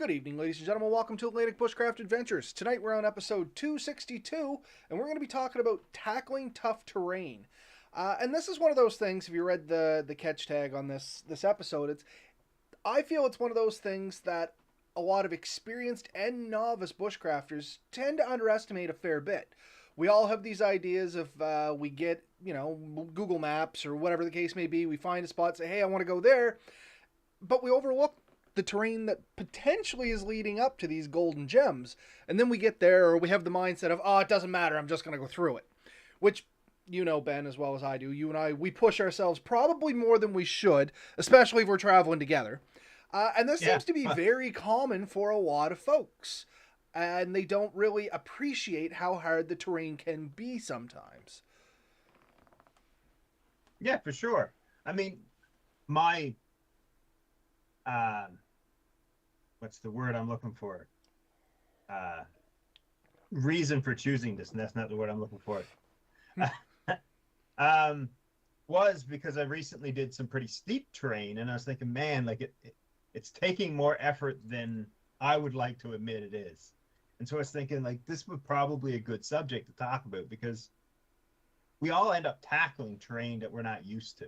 Good evening, ladies and gentlemen. Welcome to Atlantic Bushcraft Adventures. Tonight we're on episode 262, and we're going to be talking about tackling tough terrain. And this is one of those things. If you read the catch tag on this episode, I feel it's one of those things that a lot of experienced and novice bushcrafters tend to underestimate a fair bit. We all have these ideas of we get Google Maps or whatever the case may be. We find a spot, say, hey, I want to go there, but we overlook the terrain that potentially is leading up to these golden gems. And then we get there, or we have the mindset of, oh, it doesn't matter, I'm just going to go through it. Which, you know, Ben, as well as I do, you and I, we push ourselves probably more than we should, especially if we're traveling together. And this seems to be very common for a lot of folks. And they don't really appreciate how hard the terrain can be sometimes. Yeah, for sure. I mean, my what's the word I'm looking for? Reason for choosing this, and that's not the word I'm looking for. Was because I recently did some pretty steep terrain, and I was thinking, man, like it's taking more effort than I would like to admit it is. And so I was thinking, like, this would probably a good subject to talk about because we all end up tackling terrain that we're not used to.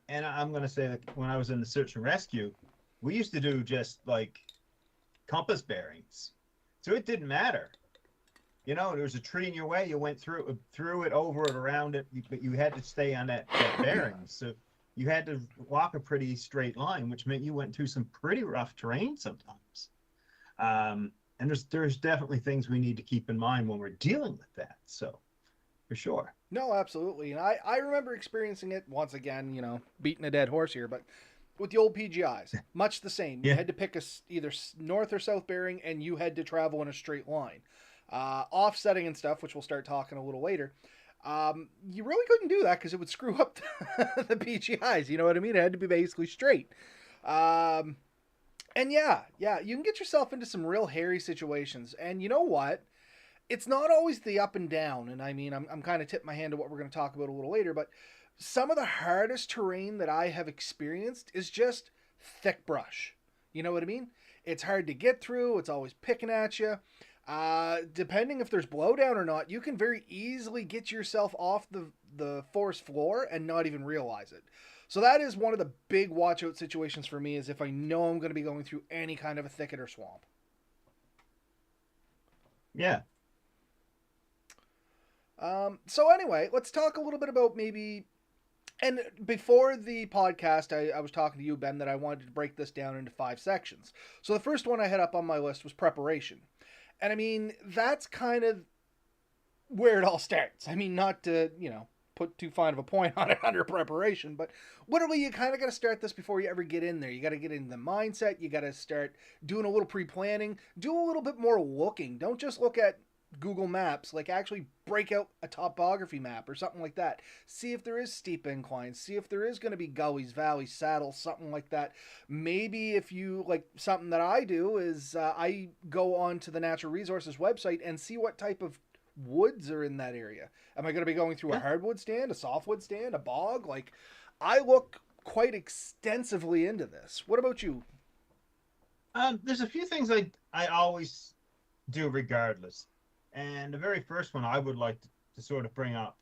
And I'm going to say that when I was in the search and rescue, we used to do just like compass bearings. So it didn't matter. You know, there was a tree in your way, you went through it, over it, around it, but you had to stay on that bearing. So you had to walk a pretty straight line, which meant you went through some pretty rough terrain sometimes. And there's definitely things we need to keep in mind when we're dealing with that. So, for sure. No, absolutely. And I remember experiencing it once again, beating a dead horse here, but with the old PGIs, much the same. You had to pick either north or south bearing, and you had to travel in a straight line. Offsetting and stuff, which we'll start talking a little later. You really couldn't do that because it would screw up the PGIs. You know what I mean? It had to be basically straight. And yeah, you can get yourself into some real hairy situations. And you know what? It's not always the up and down. And I mean, I'm kind of tipping my hand to what we're going to talk about a little later. But some of the hardest terrain that I have experienced is just thick brush. You know what I mean? It's hard to get through. It's always picking at you. Depending if there's blowdown or not, you can very easily get yourself off the forest floor and not even realize it. So that is one of the big watch out situations for me, is if I know I'm going to be going through any kind of a thicket or swamp. Yeah. So anyway, let's talk a little bit about maybe, and before the podcast, I was talking to you, Ben, that I wanted to break this down into 5 sections. So the first one I had up on my list was preparation. And I mean, that's kind of where it all starts. I mean, not to, put too fine of a point on it under preparation, but literally you kind of got to start this before you ever get in there. You got to get in the mindset. You got to start doing a little pre-planning, do a little bit more looking. Don't just look at Google Maps, like actually break out a topography map or something like that. See if there is steep inclines, see if there is going to be gullies, valleys, saddles, something like that. Maybe if you like, something that I do is I go on to the natural resources website and see what type of woods are in that area. Am I going to be going through a hardwood stand, a softwood stand, a bog? Like, I look quite extensively into this. What about you? There's a few things I always do regardless. And the very first one I would like to sort of bring up,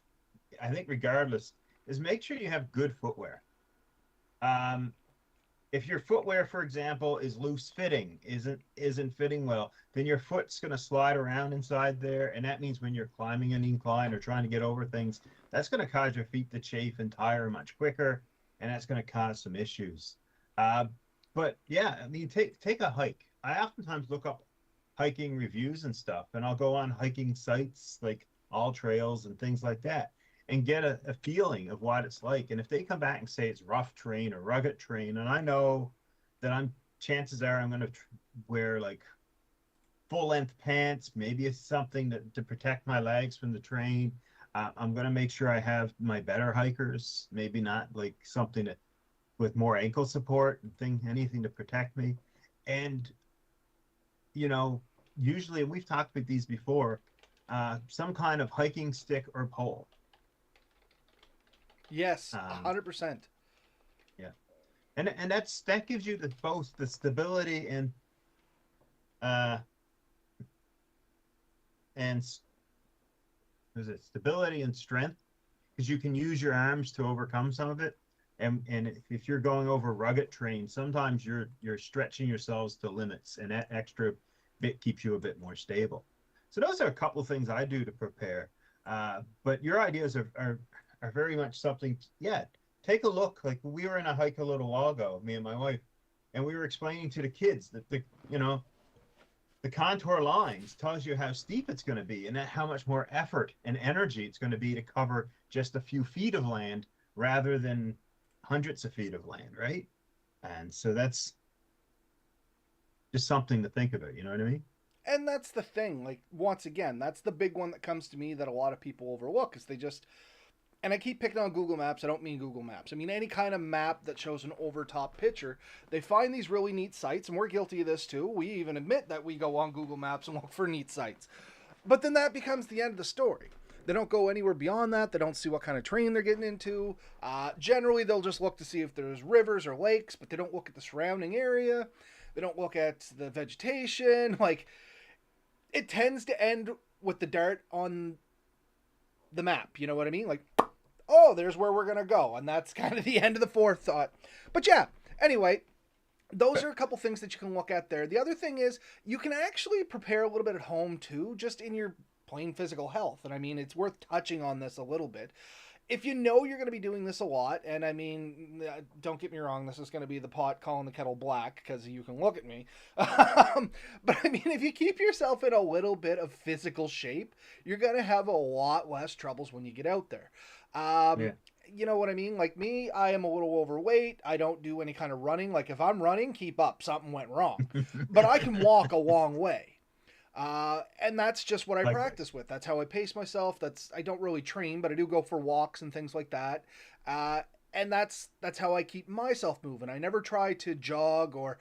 I think regardless, is make sure you have good footwear. If your footwear, for example, is loose fitting, isn't fitting well, then your foot's going to slide around inside there, and that means when you're climbing an incline or trying to get over things, that's going to cause your feet to chafe and tire much quicker, and that's going to cause some issues. But yeah, I mean, take a hike. I oftentimes look up hiking reviews and stuff, and I'll go on hiking sites like All Trails and things like that and get a feeling of what it's like. And if they come back and say it's rough terrain or rugged terrain, and I know that chances are I'm going to wear like full length pants, maybe it's something to protect my legs from the terrain. I'm going to make sure I have my better hikers, maybe not like something with more ankle support and anything to protect me. And usually, we've talked about these before, some kind of hiking stick or pole. Yes, 100%. Yeah. And that gives you both the stability uh and is it stability and strength, because you can use your arms to overcome some of it. And if you're going over rugged terrain, sometimes you're stretching yourselves to limits, and that extra bit keeps you a bit more stable. So those are a couple of things I do to prepare. But your ideas are very much something. Yeah, take a look. Like we were in a hike a little while ago, me and my wife, and we were explaining to the kids that the contour lines tells you how steep it's going to be, and that how much more effort and energy it's going to be to cover just a few feet of land rather than hundreds of feet of land, right? And so that's just something to think about. You know what I mean? And that's the thing. Like, once again, that's the big one that comes to me that a lot of people overlook is they just, and I keep picking on Google Maps. I don't mean Google Maps. I mean any kind of map that shows an overtop picture. They find these really neat sites, and we're guilty of this too. We even admit that we go on Google Maps and look for neat sites. But then that becomes the end of the story. They don't go anywhere beyond that. They don't see what kind of terrain they're getting into. Generally, they'll just look to see if there's rivers or lakes, but they don't look at the surrounding area. They don't look at the vegetation. Like, it tends to end with the dart on the map. You know what I mean? Like, oh, there's where we're going to go. And that's kind of the end of the forethought. But yeah, anyway, those are a couple things that you can look at there. The other thing is you can actually prepare a little bit at home too, just in your plain physical health. And I mean, it's worth touching on this a little bit. If you know you're going to be doing this a lot, and I mean, don't get me wrong, this is going to be the pot calling the kettle black because you can look at me. But I mean, if you keep yourself in a little bit of physical shape, you're going to have a lot less troubles when you get out there. Yeah. You know what I mean? Like me, I am a little overweight. I don't do any kind of running. Like if I'm running, keep up. Something went wrong. But I can walk a long way. And that's just what I Likewise. practice with. That's how I pace myself. I don't really train, but I do go for walks and things like that. And that's how I keep myself moving. I never try to jog or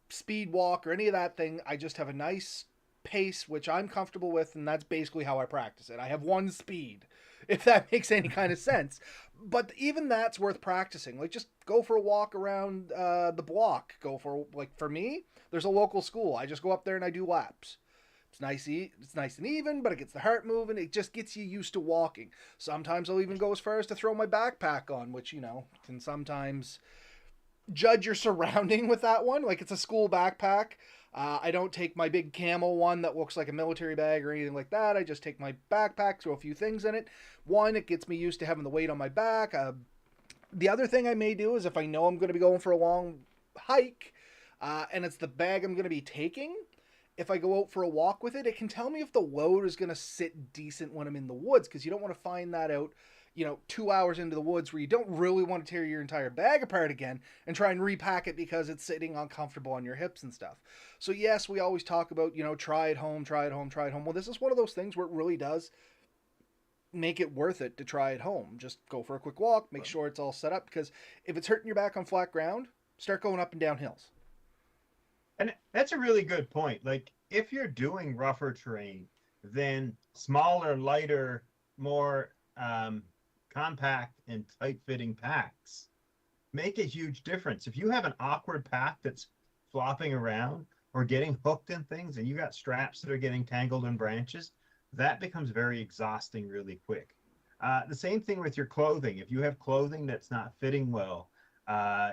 speed walk or any of that thing. I just have a nice pace, which I'm comfortable with, and that's basically how I practice it. I have one speed, if that makes any kind of sense. But even that's worth practicing. Like, just go for a walk around the block. Go for, like, for me, there's a local school. I just go up there and I do laps. It's nice and even, but it gets the heart moving. It just gets you used to walking. Sometimes I'll even go as far as to throw my backpack on, which, can sometimes judge your surrounding with that one. Like, it's a school backpack. I don't take my big camel one that looks like a military bag or anything like that. I just take my backpack, throw a few things in it. One, it gets me used to having the weight on my back. The other thing I may do is if I know I'm going to be going for a long hike, and it's the bag I'm going to be taking, if I go out for a walk with it, it can tell me if the load is going to sit decent when I'm in the woods, because you don't want to find that out 2 hours into the woods where you don't really want to tear your entire bag apart again and try and repack it because it's sitting uncomfortable on your hips and stuff. So yes, we always talk about, try it home, try it home, try it home. Well, this is one of those things where it really does make it worth it to try it home. Just go for a quick walk, make sure it's all set up, because if it's hurting your back on flat ground, start going up and down hills. And that's a really good point. Like if you're doing rougher terrain, then smaller, lighter, more compact and tight-fitting packs make a huge difference. If you have an awkward pack that's flopping around or getting hooked in things, and you got straps that are getting tangled in branches, that becomes very exhausting really quick. The same thing with your clothing. If you have clothing that's not fitting well,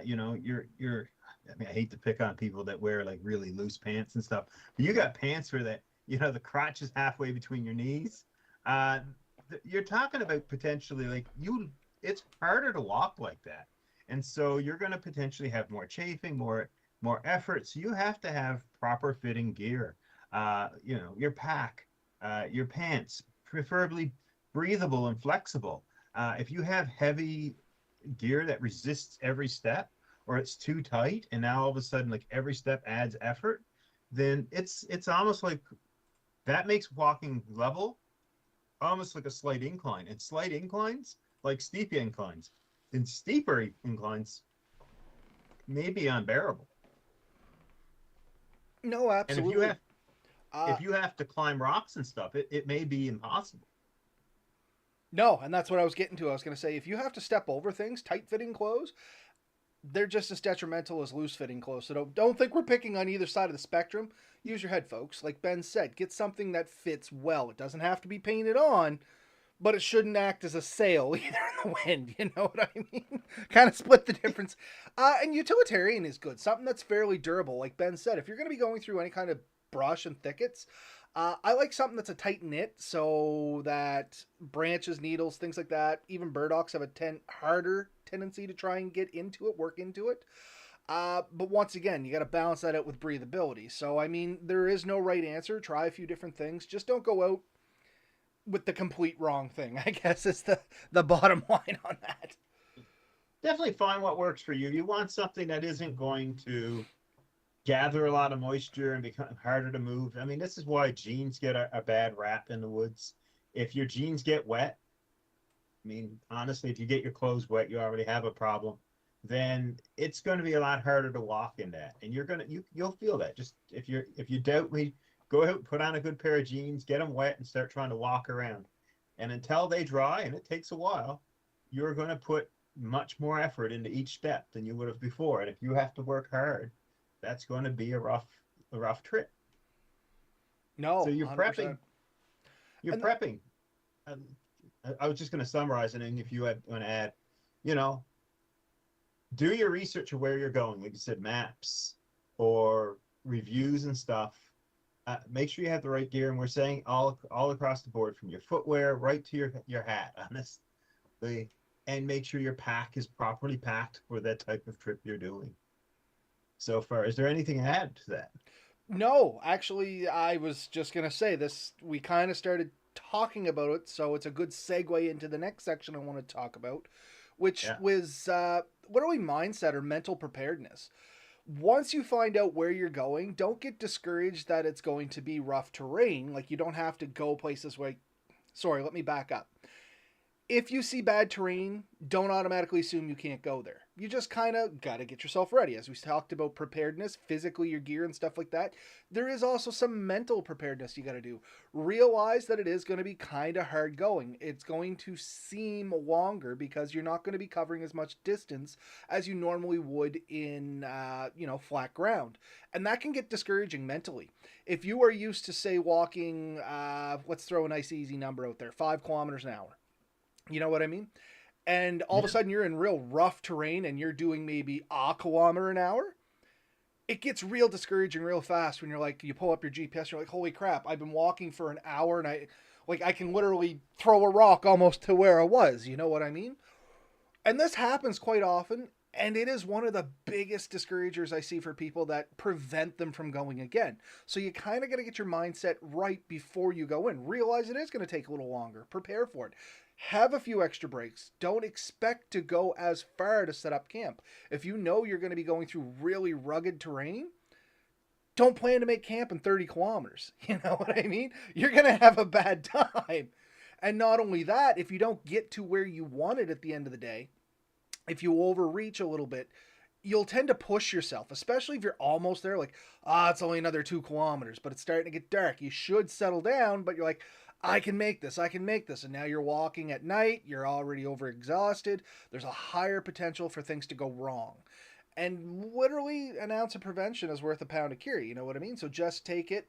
you're I mean, I hate to pick on people that wear like really loose pants and stuff, but you got pants where the crotch is halfway between your knees. You're talking about potentially it's harder to walk like that. And so you're going to potentially have more chafing, more effort. So you have to have proper fitting gear. Your pack, your pants, preferably breathable and flexible. If you have heavy gear that resists every step, or it's too tight and now all of a sudden like every step adds effort, then it's almost like that makes walking level almost like a slight incline, and slight inclines like steep inclines, and steeper inclines may be unbearable. No, And absolutely. Uh, if you have to climb rocks and stuff, it may be impossible. no, and that's what I was getting to. I was going to say, if you have to step over things, tight fitting clothes, they're just as detrimental as loose fitting clothes. So don't think we're picking on either side of the spectrum. Use your head, folks. Like Ben said, get something that fits well. It doesn't have to be painted on, but it shouldn't act as a sail either in the wind. You know what I mean? Kind of split the difference. And utilitarian is good. Something that's fairly durable. Like Ben said, if you're going to be going through any kind of brush and thickets, I like something that's a tight knit so that branches, needles, things like that, even burdocks have a harder tendency to try and get into it, work into it. But once again, you got to balance that out with breathability. So, I mean, there is no right answer. Try a few different things. Just don't go out with the complete wrong thing, I guess is the bottom line on that. Definitely find what works for you. You want something that isn't going to gather a lot of moisture and become harder to move. I mean, this is why jeans get a bad rap in the woods. If your jeans get wet, I mean, honestly, if you get your clothes wet, you already have a problem. Then it's going to be a lot harder to walk in that, and you'll feel that. Just if you doubt me, go out, put on a good pair of jeans, get them wet, and start trying to walk around. And until they dry, and it takes a while, you're going to put much more effort into each step than you would have before. And if you have to work hard, that's going to be a rough trip. No, So you're 100%. prepping. You're And prepping. Um, I was just going to summarize it, and if you want to add, you know, do your research of where you're going. Like you said, maps or reviews and stuff. Make sure you have the right gear, and we're saying all across the board, from your footwear right to your hat, honestly, and make sure your pack is properly packed for that type of trip you're doing. So far, is there anything to add to that? no, actually, I was just going to say this. We kind of started talking about it, so it's a good segue into the next section I want to talk about, which Yeah. was literally mindset or mental preparedness. Once you find out where you're going, don't get discouraged that it's going to be rough terrain. Like, you don't have to go places where. Sorry, let me back up. If you see bad terrain, don't automatically assume you can't go there. You just kind of got to get yourself ready. As we talked about preparedness, physically, your gear and stuff like that, there is also some mental preparedness you got to do. Realize that it is going to be kind of hard going. It's going to seem longer because you're not going to be covering as much distance as you normally would in, flat ground. And that can get discouraging mentally. If you are used to, say, walking, let's throw a nice easy number out there, 5 kilometers an hour. You know what I mean? And all of a Yeah. sudden you're in real rough terrain and you're doing maybe a kilometer an hour. It gets real discouraging real fast when you're like, you pull up your GPS, you're like, holy crap, I've been walking for an hour and I can literally throw a rock almost to where I was. You know what I mean? And this happens quite often. And it is one of the biggest discouragers I see for people that prevent them from going again. So you kind of got to get your mindset right before you go in. Realize it is going to take a little longer. Prepare for it. Have a few extra breaks. Don't expect to go as far to set up camp. If you know you're going to be going through really rugged terrain, don't plan to make camp in 30 kilometers. You know what I mean? You're going to have a bad time. And not only that, if you don't get to where you want it at the end of the day, if you overreach a little bit, you'll tend to push yourself, especially if you're almost there. Like, it's only another 2 kilometers, but it's starting to get dark. You should settle down, but you're like, I can make this, I can make this. And now you're walking at night, you're already overexhausted. There's a higher potential for things to go wrong. And literally, an ounce of prevention is worth a pound of cure. You know what I mean? So just take it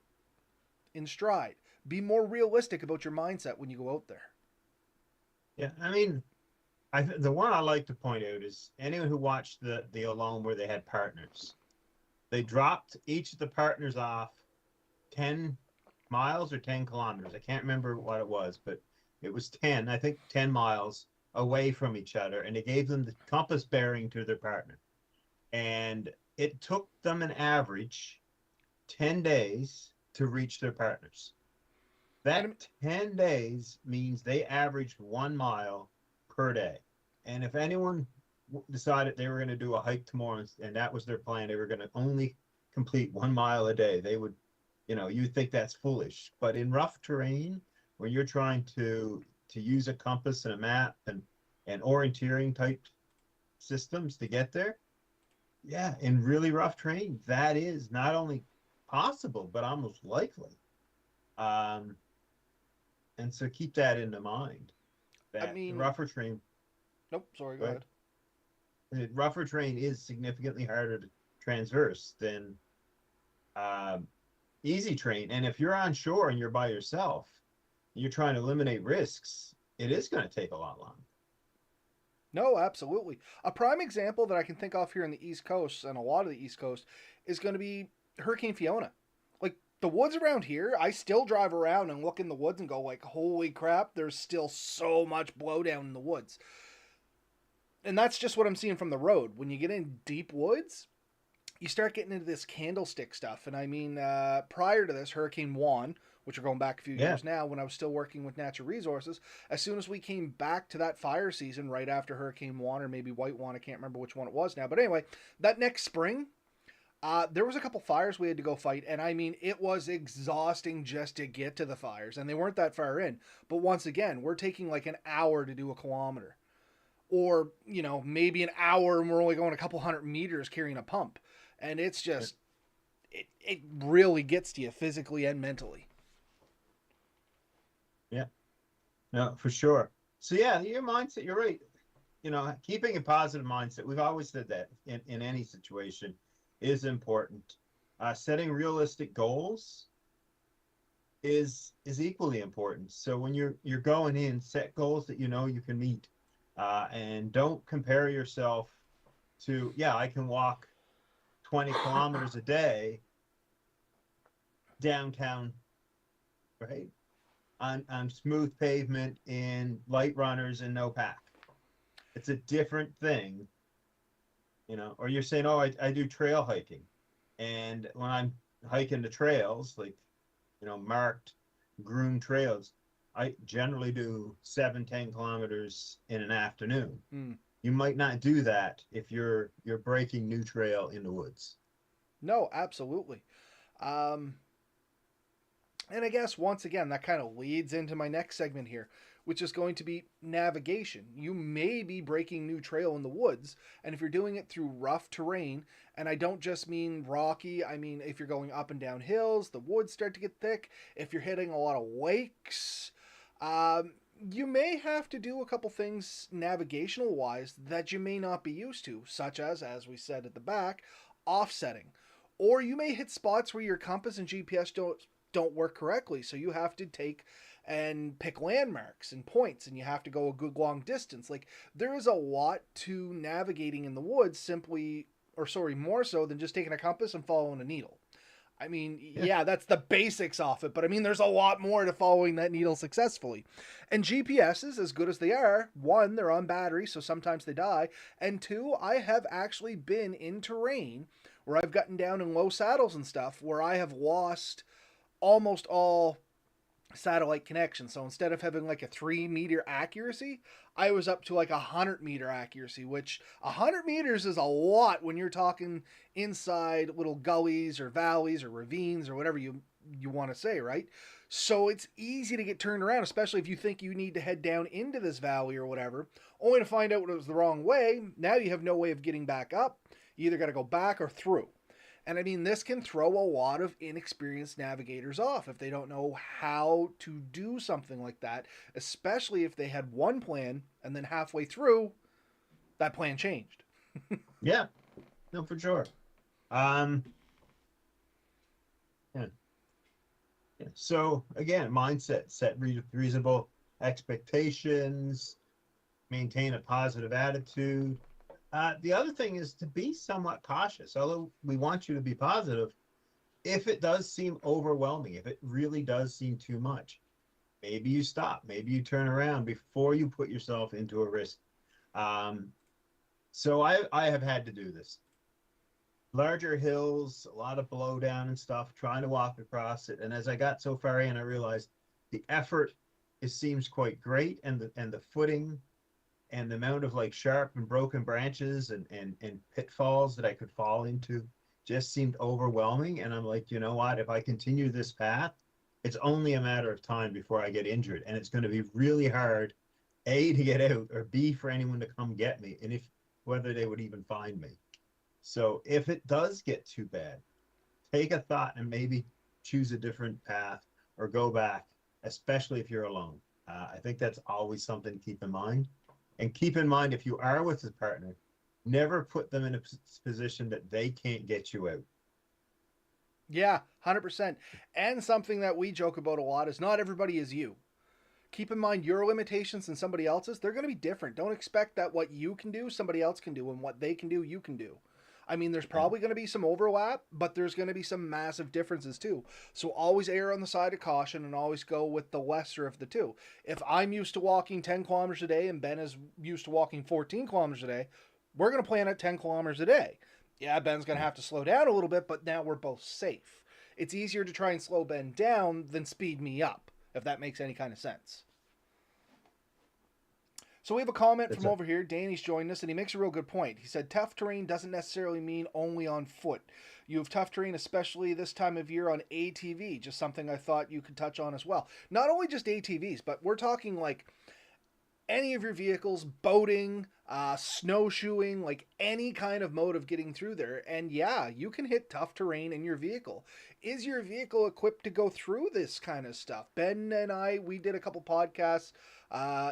in stride. Be more realistic about your mindset when you go out there. Yeah. I mean, the one I like to point out is anyone who watched the Alone where they had partners. They dropped each of the partners off 10 miles or 10 kilometers. I can't remember what it was, but it was 10, I think 10 miles away from each other. And it gave them the compass bearing to their partner. And it took them an average 10 days to reach their partners. And That 10 days means they averaged 1 mile per day. And if anyone decided they were going to do a hike tomorrow and that was their plan, they were going to only complete 1 mile a day, they would, you think that's foolish. But in rough terrain, when you're trying to use a compass and a map and orienteering type systems to get there, yeah, in really rough terrain, that is not only possible, but almost likely. Um, and so keep that in mind I that in mean, rougher terrain, nope, sorry, go but ahead. rougher terrain is significantly harder to transverse than um, easy terrain. And if you're on shore and you're by yourself, you're trying to eliminate risks, it is going to take a lot longer. No, absolutely. A prime example that I can think of here in the East Coast and a lot of the East Coast is going to be Hurricane Fiona. Like the woods around here, I still drive around and look in the woods and go like, "Holy crap, there's still so much blowdown in the woods." And that's just what I'm seeing from the road. When you get in deep woods, you start getting into this candlestick stuff. And I mean, prior to this, Hurricane Juan, which are going back a few Yeah. years now, when I was still working with natural resources, as soon as we came back to that fire season right after Hurricane Juan or maybe White Juan, I can't remember which one it was now. But anyway, that next spring, there was a couple fires we had to go fight, and I mean, it was exhausting just to get to the fires, and they weren't that far in. But once again, we're taking like an hour to do a kilometer, or maybe an hour, and we're only going a couple hundred meters carrying a pump, and it's just it really gets to you physically and mentally. Yeah. No, for sure. So yeah, your mindset, you're right. Keeping a positive mindset, we've always said that in any situation is important. Setting realistic goals is equally important. So when you're going in, set goals that you know you can meet, and don't compare yourself to, yeah, I can walk 20 kilometers a day downtown, right? On smooth pavement in light runners and no pack. It's a different thing, or you're saying, oh, I do trail hiking. And when I'm hiking the trails, like, marked, groomed trails, I generally do 7-10 kilometers in an afternoon. Mm. You might not do that if you're breaking new trail in the woods. No, absolutely. Um, and I guess once again, that kind of leads into my next segment here, which is going to be navigation. You may be breaking new trail in the woods, and if you're doing it through rough terrain, and I don't just mean rocky, I mean if you're going up and down hills, the woods start to get thick. If you're hitting a lot of lakes, you may have to do a couple things navigational wise that you may not be used to, such as we said at the back, offsetting. Or you may hit spots where your compass and GPS don't work correctly, so you have to take and pick landmarks and points, and you have to go a good long distance. Like there is a lot to navigating in the woods, more so than just taking a compass and following a needle. I mean, Yeah. yeah, that's the basics off it, but I mean, there's a lot more to following that needle successfully. And GPSs, as good as they are, one, they're on battery, so sometimes they die, and two, I have actually been in terrain where I've gotten down in low saddles and stuff where I have lost almost all satellite connection. So instead of having like a 3 meter accuracy, I was up to like 100 meter accuracy, which 100 meters is a lot when you're talking inside little gullies or valleys or ravines or whatever you want to say, right? So it's easy to get turned around, especially if you think you need to head down into this valley or whatever, only to find out it was the wrong way. Now you have no way of getting back up. You either got to go back or through. And I mean, this can throw a lot of inexperienced navigators off if they don't know how to do something like that, especially if they had one plan and then halfway through, that plan changed. Yeah, no, for sure. Um, yeah. Yeah. So again, mindset, set reasonable expectations, maintain a positive attitude. The other thing is to be somewhat cautious. Although we want you to be positive, if it does seem overwhelming, if it really does seem too much, maybe you stop, maybe you turn around before you put yourself into a risk. Um, so I have had to do this. Larger hills, a lot of blowdown and stuff, trying to walk across it. And as I got so far in, I realized the effort, it seems quite great, and the footing and the amount of like sharp and broken branches and pitfalls that I could fall into just seemed overwhelming. And I'm like, you know what? If I continue this path, it's only a matter of time before I get injured. And it's going to be really hard, A, to get out, or B, for anyone to come get me. And if whether they would even find me. So if it does get too bad, take a thought and maybe choose a different path or go back, especially if you're alone. I think that's always something to keep in mind. And keep in mind, if you are with a partner, Never put them in a position that they can't get you out. Yeah, 100%. And something that we joke about a lot is not everybody is you. Keep in mind your limitations and somebody else's, they're going to be different. Don't expect that what you can do, somebody else can do, and what they can do, you can do. I mean, there's Yeah. probably going to be some overlap, but there's going to be some massive differences too. So always err on the side of caution and always go with the lesser of the two. If I'm used to walking 10 kilometers a day and Ben is used to walking 14 kilometers a day, we're going to plan at 10 kilometers a day. Yeah, Ben's going to have to slow down a little bit, but now we're both safe. It's easier to try and slow Ben down than speed me up, if that makes any kind of sense. So we have a comment That's from a, over here. Danny's joined us, and he makes a real good point. He said, tough terrain doesn't necessarily mean only on foot. You have tough terrain, especially this time of year on ATV, just something I thought you could touch on as well. Not only just ATVs, but we're talking like any of your vehicles, boating, snowshoeing, like any kind of mode of getting through there. And yeah, you can hit tough terrain in your vehicle. Is your vehicle equipped to go through this kind of stuff? Ben and I, we did a couple podcasts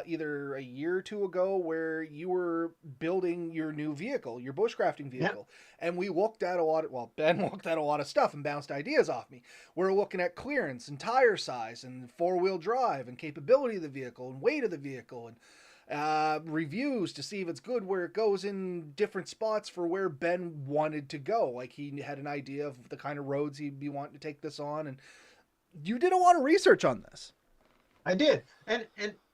either a year or two ago where you were building your new vehicle, your bushcrafting yeah. vehicle. And we looked at a lot of, well, Ben looked at a lot of stuff and bounced ideas off me. We're looking at clearance and tire size and four-wheel drive and capability of the vehicle and weight of the vehicle and reviews to see if it's good where it goes in different spots for where Ben wanted to go. Like he had an idea of the kind of roads he'd be wanting to take this on. And you did a lot of research on this. I did. And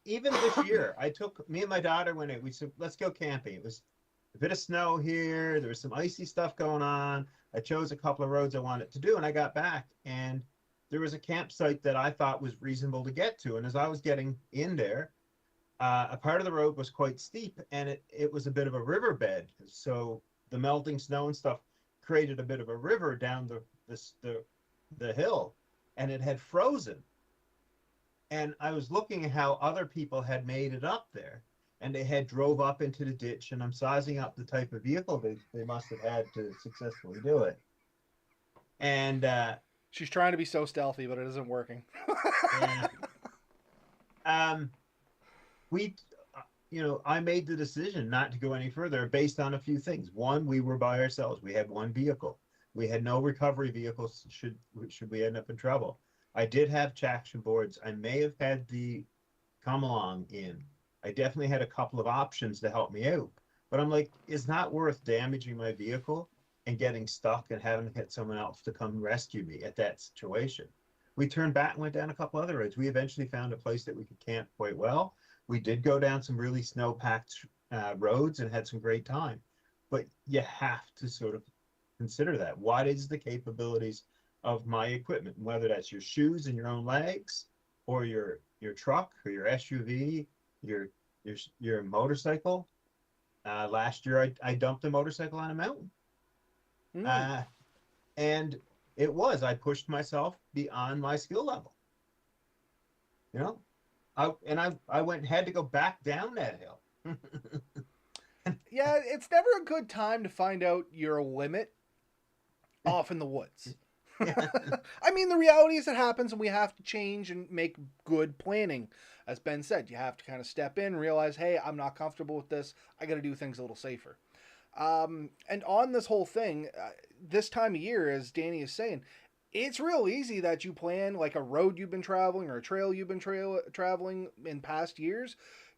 even this year, I took me and my daughter when we said, let's go camping. It was a bit of snow here. There was some icy stuff going on. I chose a couple of roads I wanted to do, and I got back, and there was a campsite that I thought was reasonable to get to. And as I was getting in there, a part of the road was quite steep, and it was a bit of a riverbed. So the melting snow and stuff created a bit of a river down the hill, and it had frozen. And I was looking at how other people had made it up there, and they had drove up into the ditch, and I'm sizing up the type of vehicle they must have had to successfully do it. And She's trying to be so stealthy, but it isn't working. yeah, um, we, I made the decision not to go any further based on a few things. One, we were by ourselves. We had one vehicle. We had no recovery vehicles should we end up in trouble. I did have traction boards. I may have had the come along in. I definitely had a couple of options to help me out. But I'm like, it's not worth damaging my vehicle and getting stuck and having to get someone else to come rescue me at that situation. We turned back and went down a couple other roads. We eventually found a place that we could camp quite well. We did go down some really snow-packed roads and had some great time. But you have to sort of consider that. What is the capabilities of my equipment, whether that's your shoes and your own legs, or your truck or your SUV, your motorcycle. Last year, I dumped a motorcycle on a mountain, Mm. and I pushed myself beyond my skill level. You know, I went and had to go back down that hill. Yeah, it's never a good time to find out your limit off in the woods. I mean, the reality is it happens and we have to change and make good planning. As Ben said, you have to kind of step in, realize, hey, I'm not comfortable with this. I got to do things a little safer. And on this whole thing, this time of year, as Danny is saying, it's real easy that you plan like a road you've been traveling or a trail you've been traveling in past years.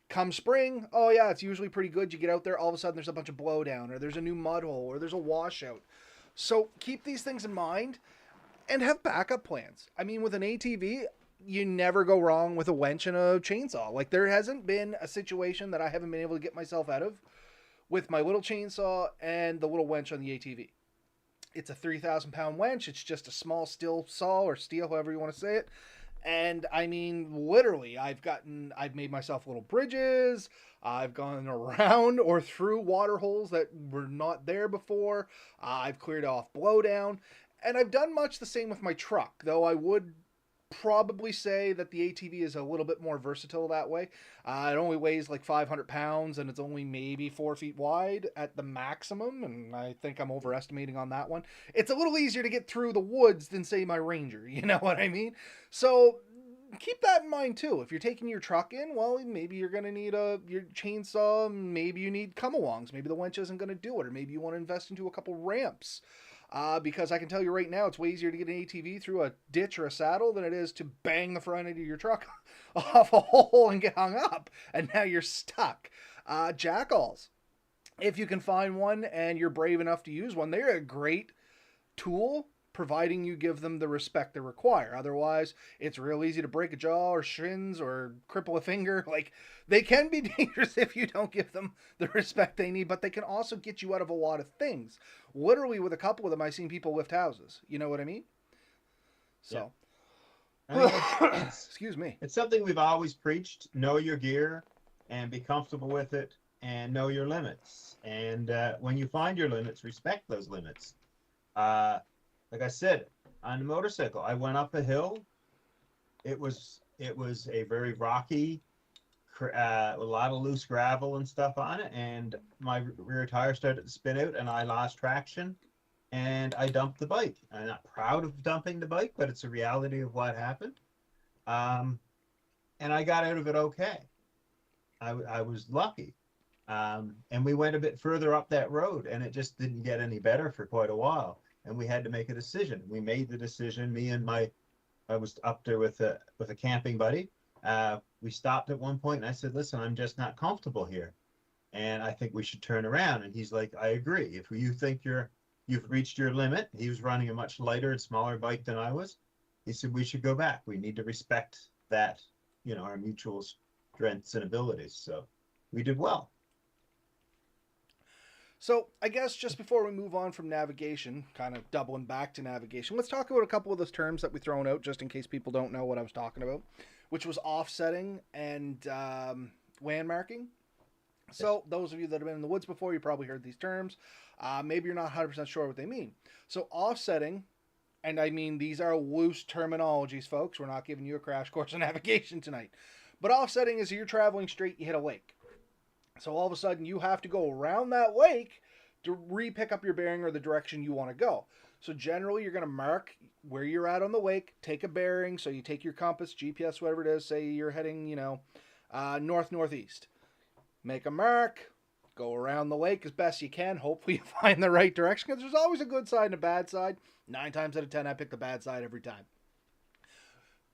Come spring, oh yeah, it's usually pretty good. You get out there, all of a sudden there's a bunch of blowdown, or there's a new mud hole, or there's a washout. So keep these things in mind and have backup plans. I mean, with an ATV, you never go wrong with a winch and a chainsaw. Like, there hasn't been a situation that I haven't been able to get myself out of with my little chainsaw and the little winch on the ATV. It's a 3,000 pound winch. It's just a small steel saw or steel, however you want to say it. And I mean, literally, I've made myself little bridges. I've gone around or through water holes that were not there before. I've cleared off blowdown. And I've done much the same with my truck, though I would probably say that the ATV is a little bit more versatile that way. It only weighs like 500 pounds and it's only maybe 4 feet wide at the maximum. And I think I'm overestimating on that one. It's a little easier to get through the woods than, say, my Ranger. You know what I mean? So keep that in mind too. If you're taking your truck in, well, maybe you're going to need your chainsaw. Maybe you need come-alongs. Maybe the winch isn't going to do it, or maybe you want to invest into a couple ramps. Because I can tell you right now, it's way easier to get an ATV through a ditch or a saddle than it is to bang the front end of your truck off a hole and get hung up, and now you're stuck. Jackalls, if you can find one and you're brave enough to use one, they're a great tool, providing you give them the respect they require. Otherwise, it's real easy to break a jaw or shins or cripple a finger. Like, they can be dangerous if you don't give them the respect they need, but they can also get you out of a lot of things. Literally, with a couple of them, I've seen people lift houses. You know what I mean? So, I mean, excuse me. It's something we've always preached: know your gear and be comfortable with it, and know your limits. And when you find your limits, respect those limits. Like I said, on a motorcycle, I went up a hill. It was a very rocky, a lot of loose gravel and stuff on it, and my rear tire started to spin out, and I lost traction, and I dumped the bike. I'm not proud of dumping the bike, but it's a reality of what happened. And I got out of it okay. I was lucky. And we went a bit further up that road, and it just didn't get any better for quite a while. And we had to make a decision. We made the decision. I was up there with a camping buddy. We stopped at one point, and I said, "Listen, I'm just not comfortable here, and I think we should turn around." And he's like, "I agree. If you think you've reached your limit," he was running a much lighter and smaller bike than I was. He said, "We should go back. We need to respect that, our mutual strengths and abilities." So we did well. So, I guess just before we move on from navigation, kind of doubling back to navigation, let's talk about a couple of those terms that we thrown out just in case people don't know what I was talking about, which was offsetting and landmarking. So, those of you that have been in the woods before, you probably heard these terms. Maybe you're not 100% sure what they mean. So, offsetting, and I mean these are loose terminologies, folks. We're not giving you a crash course on navigation tonight. But offsetting is you're traveling straight, you hit a lake. So all of a sudden you have to go around that lake to re-pick up your bearing or the direction you want to go. So generally you're going to mark where you're at on the lake, take a bearing. So you take your compass, GPS, whatever it is, say you're heading, north-northeast. Make a mark, go around the lake as best you can. Hopefully you find the right direction, because there's always a good side and a bad side. 9 times out of 10, I pick the bad side every time.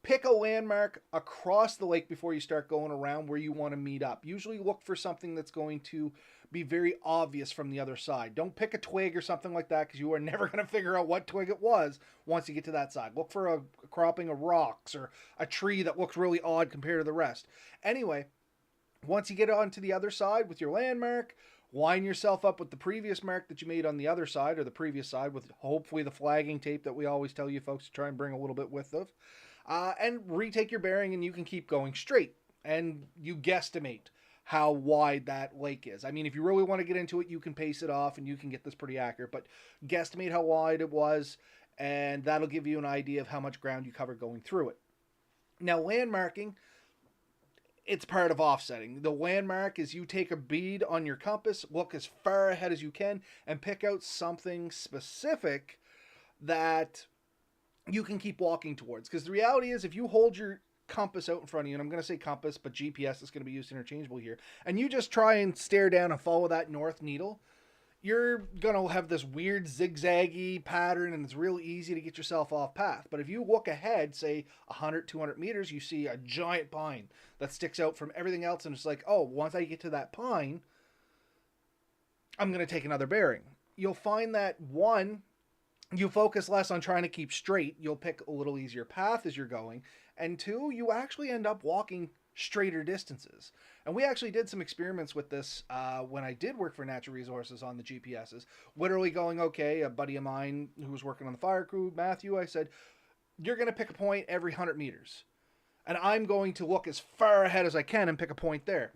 Pick a landmark across the lake before you start going around where you want to meet up. Usually look for something that's going to be very obvious from the other side. Don't pick a twig or something like that, because you are never going to figure out what twig it was once you get to that side. Look for a cropping of rocks or a tree that looks really odd compared to the rest. Anyway, once you get onto the other side with your landmark, line yourself up with the previous mark that you made on the other side or the previous side with hopefully the flagging tape that we always tell you folks to try and bring a little bit with of. And retake your bearing, and you can keep going straight. And you guesstimate how wide that lake is. I mean, if you really want to get into it, you can pace it off, and you can get this pretty accurate. But guesstimate how wide it was, and that'll give you an idea of how much ground you covered going through it. Now, landmarking, it's part of offsetting. The landmark is you take a bead on your compass, look as far ahead as you can, and pick out something specific that you can keep walking towards. Because the reality is, if you hold your compass out in front of you, and I'm going to say compass, but GPS is going to be used interchangeably here, and you just try and stare down and follow that north needle, you're going to have this weird zigzaggy pattern, and it's real easy to get yourself off path. But if you look ahead, say 100, 200 meters, you see a giant pine that sticks out from everything else, and it's like, oh, once I get to that pine, I'm going to take another bearing. You'll find that, one, you focus less on trying to keep straight. You'll pick a little easier path as you're going. And 2, you actually end up walking straighter distances. And we actually did some experiments with this when I did work for Natural Resources on the GPSs. Literally going, okay, a buddy of mine who was working on the fire crew, Matthew, I said, you're going to pick a point every 100 meters. And I'm going to look as far ahead as I can and pick a point there.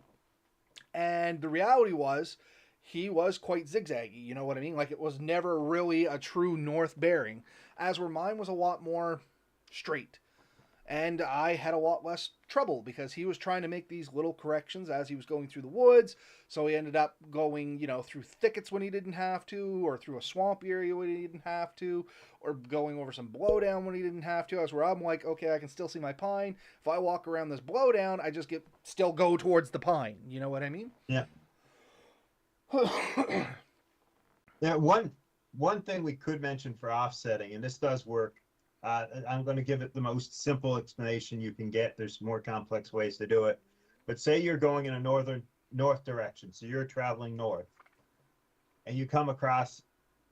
And the reality was, he was quite zigzaggy, you know what I mean? Like, it was never really a true north bearing, as where mine was a lot more straight. and I had a lot less trouble because he was trying to make these little corrections as he was going through the woods. So he ended up going, through thickets when he didn't have to, or through a swamp area when he didn't have to, or going over some blowdown when he didn't have to. As where I'm like, okay, I can still see my pine. If I walk around this blowdown, I just still go towards the pine. You know what I mean? Yeah. Yeah. One thing we could mention for offsetting, and this does work. I'm going to give it the most simple explanation you can get. There's more complex ways to do it. But say you're going in a north direction, so you're traveling north, and you come across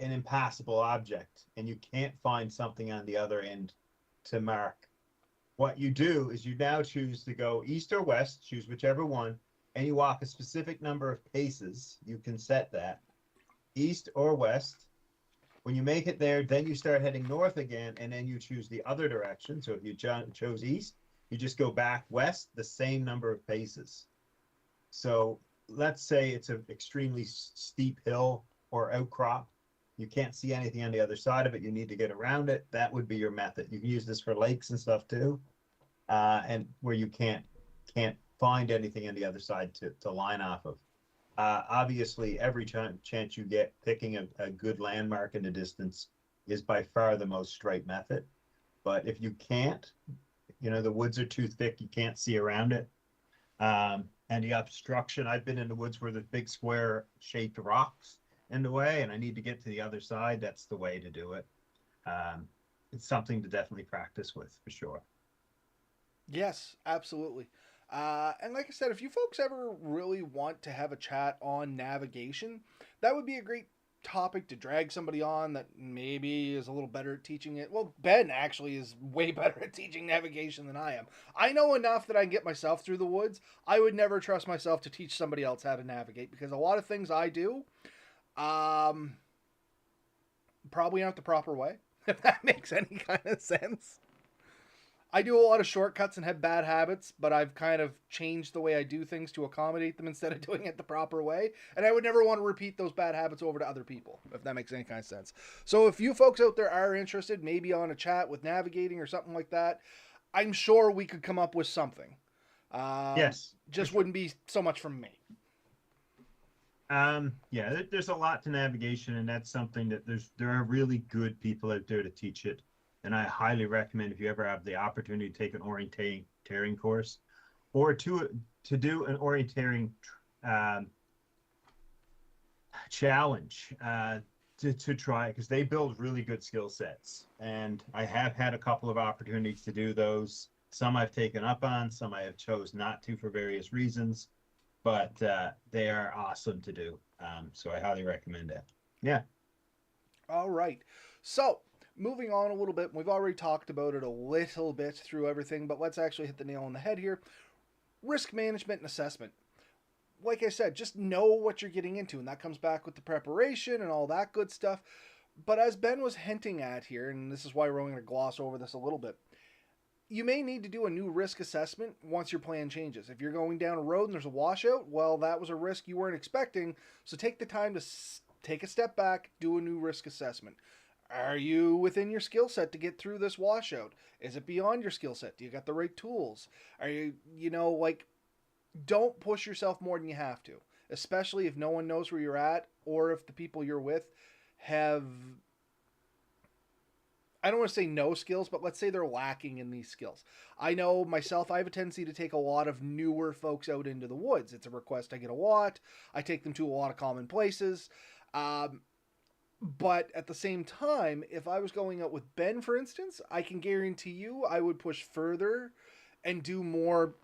an impassable object, and you can't find something on the other end to mark. What you do is you now choose to go east or west, choose whichever one, and you walk a specific number of paces. You can set that east or west. When you make it there, then you start heading north again, and then you choose the other direction. So if you chose east, you just go back west the same number of paces. So let's say it's an extremely steep hill or outcrop. You can't see anything on the other side of it. You need to get around it. That would be your method. You can use this for lakes and stuff too, and where you can't find anything on the other side to line off of. Obviously, every chance you get, picking a good landmark in the distance is by far the most straight method. But if you can't, the woods are too thick, you can't see around it. And the obstruction, I've been in the woods where there's big square shaped rocks in the way, and I need to get to the other side. That's the way to do it. It's something to definitely practice with, for sure. Yes, absolutely. And like I said, if you folks ever really want to have a chat on navigation, that would be a great topic to drag somebody on that maybe is a little better at teaching it. Well, Ben actually is way better at teaching navigation than I am. I know enough that I can get myself through the woods. I would never trust myself to teach somebody else how to navigate because a lot of things I do probably aren't the proper way, if that makes any kind of sense. I do a lot of shortcuts and have bad habits, but I've kind of changed the way I do things to accommodate them instead of doing it the proper way. And I would never want to repeat those bad habits over to other people, if that makes any kind of sense. So if you folks out there are interested, maybe on a chat with navigating or something like that, I'm sure we could come up with something. Yes. Just wouldn't be so much from me. Yeah, there's a lot to navigation, and that's something that there are really good people out there to teach it. And I highly recommend, if you ever have the opportunity to take an orienteering course, or to do an orienteering challenge, to try, because they build really good skill sets. And I have had a couple of opportunities to do those. Some I've taken up on, some I have chose not to for various reasons, but they are awesome to do. So I highly recommend it. Yeah. All right. So moving on a little bit, we've already talked about it a little bit through everything, but let's actually hit the nail on the head here. Risk management and assessment. Like I said, just know what you're getting into, and that comes back with the preparation and all that good stuff. But as Ben was hinting at here, and this is why we're only going to gloss over this a little bit, you may need to do a new risk assessment once your plan changes. If you're going down a road and there's a washout, well, that was a risk you weren't expecting, so take the time to take a step back, do a new risk assessment. Are you within your skill set to get through this washout? Is it beyond your skill set? Do you got the right tools? Are you, don't push yourself more than you have to, especially if no one knows where you're at or if the people you're with have, I don't want to say no skills, but let's say they're lacking in these skills. I know myself, I have a tendency to take a lot of newer folks out into the woods. It's a request I get a lot. I take them to a lot of common places. But at the same time, if I was going out with Ben, for instance, I can guarantee you I would push further and do more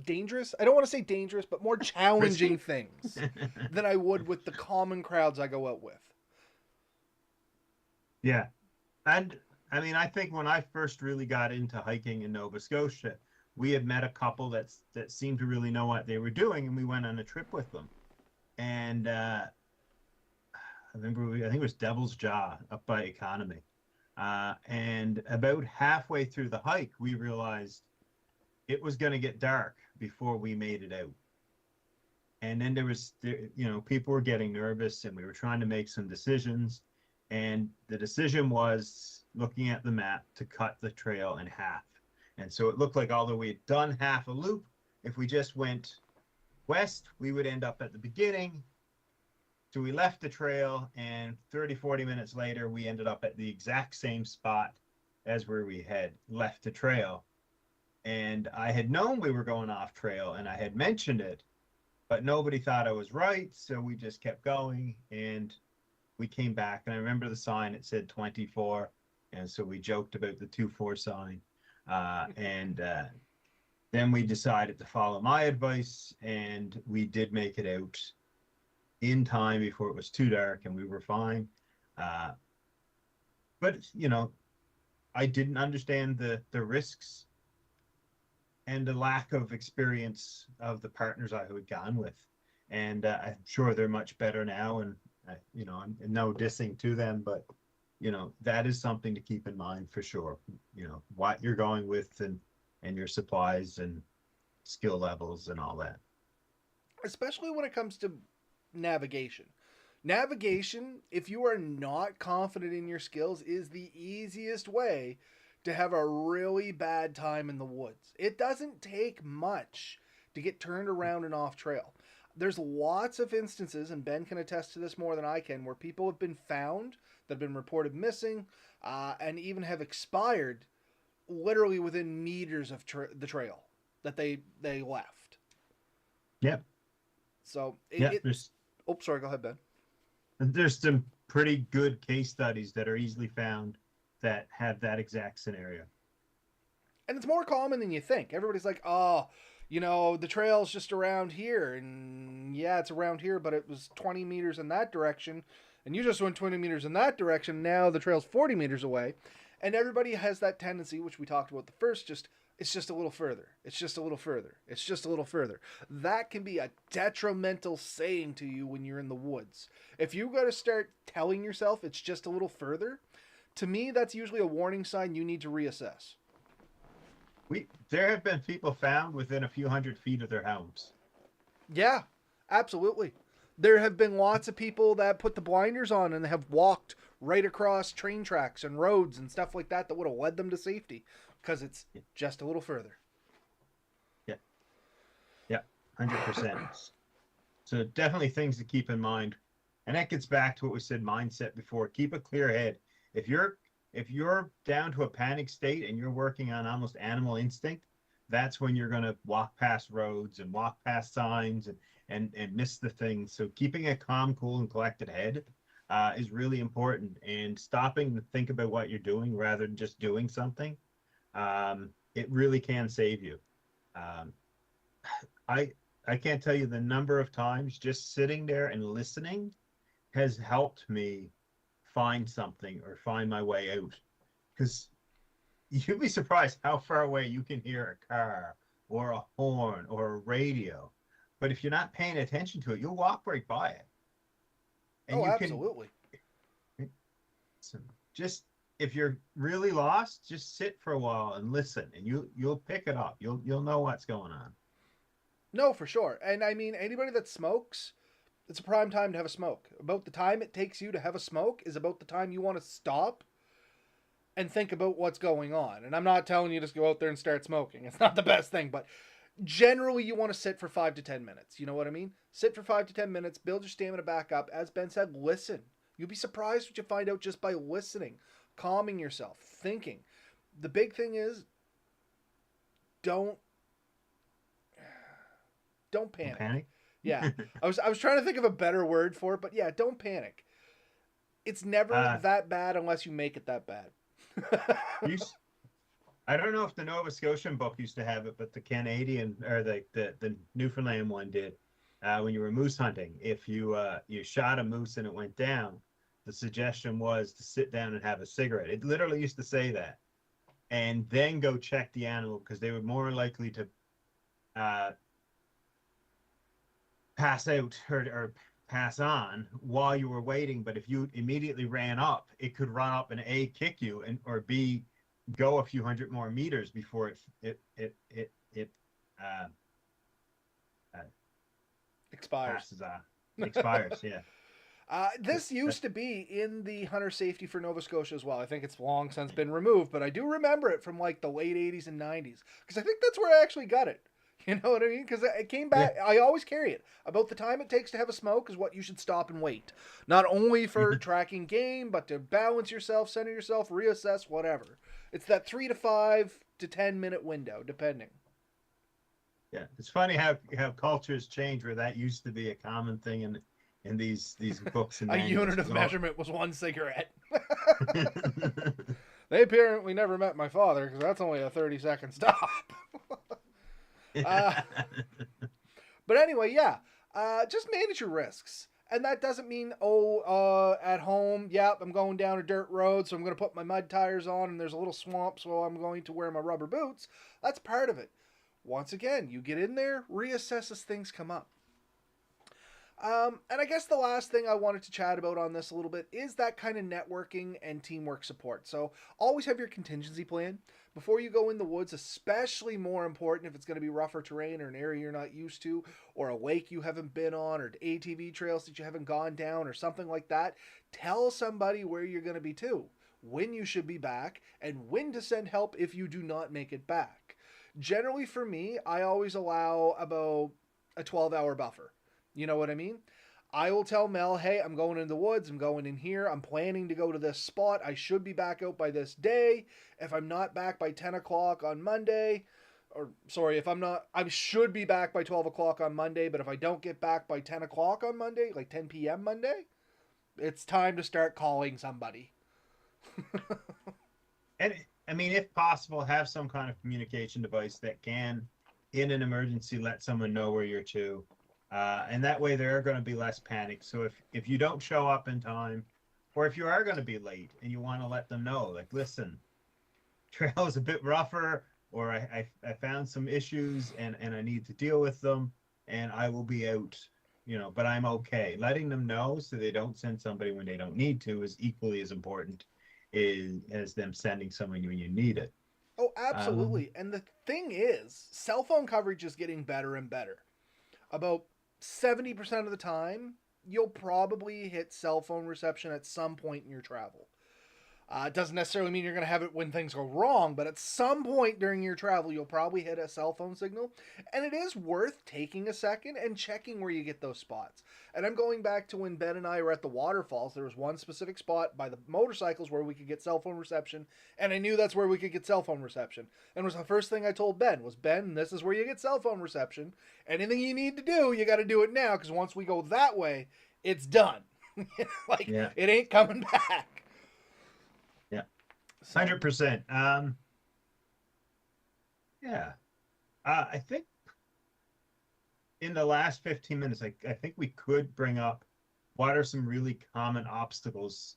dangerous, I don't want to say dangerous, but more challenging things than I would with the common crowds I go out with. Yeah. And I mean, I think when I first really got into hiking in Nova Scotia, we had met a couple that seemed to really know what they were doing, and we went on a trip with them. And I think it was Devil's Jaw up by Economy. And about halfway through the hike, we realized it was going to get dark before we made it out. And then people were getting nervous, and we were trying to make some decisions. And the decision was, looking at the map, to cut the trail in half. And so it looked like, although we had done half a loop, if we just went west, we would end up at the beginning. So we left the trail, and 30, 40 minutes later, we ended up at the exact same spot as where we had left the trail. And I had known we were going off trail, and I had mentioned it, but nobody thought I was right. So we just kept going, and we came back. And I remember the sign, it said 24. And so we joked about the 2-4 sign. And then we decided to follow my advice, and we did make it out in time before it was too dark, and we were fine. But I didn't understand the risks and the lack of experience of the partners I had gone with. And I'm sure they're much better now, and I'm no dissing to them, but that is something to keep in mind for sure. What you're going with, and your supplies and skill levels and all that. Especially when it comes to navigation. Navigation, if you are not confident in your skills, is the easiest way to have a really bad time in the woods. It doesn't take much to get turned around and off trail. There's lots of instances, and Ben can attest to this more than I can, where people have been found, that have been reported missing, and even have expired literally within meters of the trail that they left. Yep. So There's oh, sorry, go ahead, Ben. there's some pretty good case studies that are easily found that have that exact scenario. And it's more common than you think. Everybody's like, oh, the trail's just around here. And yeah, it's around here, but it was 20 meters in that direction. And you just went 20 meters in that direction. Now the trail's 40 meters away. And everybody has that tendency, which we talked about the first, it's just a little further. It's just a little further. It's just a little further. That can be a detrimental saying to you when you're in the woods. If you got to start telling yourself it's just a little further, to me, that's usually a warning sign you need to reassess. There have been people found within a few hundred feet of their homes. Yeah, absolutely. There have been lots of people that put the blinders on and have walked right across train tracks and roads and stuff like that would have led them to safety because it's just a little further. Yeah. Yeah, 100%. So definitely things to keep in mind. And that gets back to what we said, mindset before. Keep a clear head. If you're down to a panic state and you're working on almost animal instinct, that's when you're going to walk past roads and walk past signs and miss the things. So keeping a calm, cool, and collected head is really important, and stopping to think about what you're doing rather than just doing something. It really can save you. I can't tell you the number of times just sitting there and listening has helped me find something or find my way out. Because you'd be surprised how far away you can hear a car or a horn or a radio. But if you're not paying attention to it, you'll walk right by it. And absolutely. So just, if you're really lost, just sit for a while and listen, and you'll pick it up. You'll know what's going on. No, for sure. And I mean, anybody that smokes, it's a prime time to have a smoke. About the time it takes you to have a smoke is about the time you want to stop and think about what's going on. And I'm not telling you just go out there and start smoking. It's not the best thing, but generally you want to sit for 5 to 10 minutes. You know what I mean? Sit for 5 to 10 minutes, build your stamina back up. As Ben said, listen. You'll be surprised what you find out just by listening, calming yourself, thinking. The big thing is don't panic. Panic? Yeah. I was trying to think of a better word for it, but yeah, don't panic. It's never that bad unless you make it that bad. I don't know if the Nova Scotian book used to have it, but the Canadian or the Newfoundland one did. When you were moose hunting, if you shot a moose and it went down, the suggestion was to sit down and have a cigarette. It literally used to say that, and then go check the animal, because they were more likely to pass out or pass on while you were waiting. But if you immediately ran up, it could run up and A, kick you, and or B, go a few hundred more meters before it expires. Passes on. Expires. Yeah. This used to be in the hunter safety for Nova Scotia as well. I think it's long since been removed, but I do remember it from like the late 80s and 90s because I think that's where I actually got it. You know what I mean? Because it came Yeah. back. I always carry it. About the time it takes to have a smoke is what you should stop and wait. Not only for tracking game, but to balance yourself, center yourself, reassess, whatever. It's that 3 to 5 to 10 minute window, depending. Yeah, it's funny how cultures change where that used to be a common thing in these books and A manuals. unit of measurement was one cigarette. They apparently never met my father because that's only a 30-second stop. uh, but anyway, yeah, just manage your risks. And that doesn't mean, at home, yep, I'm going down a dirt road, so I'm going to put my mud tires on, and there's a little swamp, so I'm going to wear my rubber boots. That's part of it. Once again, you get in there, reassess as things come up. And I guess the last thing I wanted to chat about on this a little bit is that kind of networking and teamwork support. So always have your contingency plan before you go in the woods, especially more important if it's going to be rougher terrain or an area you're not used to, or a lake you haven't been on, or ATV trails that you haven't gone down, or something like that. Tell somebody where you're going to be too, when you should be back, and when to send help if you do not make it back. Generally for me, I always allow about a 12-hour buffer. You know what I mean? I will tell Mel, hey, I'm going in the woods. I'm going in here. I'm planning to go to this spot. I should be back out by this day. If I'm not back by 10 o'clock on Monday, or sorry, I should be back by 12 o'clock on Monday, but if I don't get back by 10 o'clock on Monday, like 10 p.m. Monday, it's time to start calling somebody. And I mean, if possible, have some kind of communication device that can, in an emergency, let someone know where you're to. And that way there are going to be less panic. So if you don't show up in time, or if you are going to be late and you want to let them know, like, listen, trail is a bit rougher, or I found some issues and I need to deal with them, and I will be out, but I'm okay. Letting them know so they don't send somebody when they don't need to is equally as important as them sending someone when you need it. Oh, absolutely. And the thing is, cell phone coverage is getting better and better. About 70% of the time, you'll probably hit cell phone reception at some point in your travel. It doesn't necessarily mean you're going to have it when things go wrong, but at some point during your travel, you'll probably hit a cell phone signal. And it is worth taking a second and checking where you get those spots. And I'm going back to when Ben and I were at the waterfalls. There was one specific spot by the motorcycles where we could get cell phone reception. And I knew that's where we could get cell phone reception. And it was the first thing I told Ben was, Ben, this is where you get cell phone reception. Anything you need to do, you got to do it now. Because once we go that way, it's done. It ain't coming back. 100%. I think in the last 15 minutes, I think we could bring up what are some really common obstacles,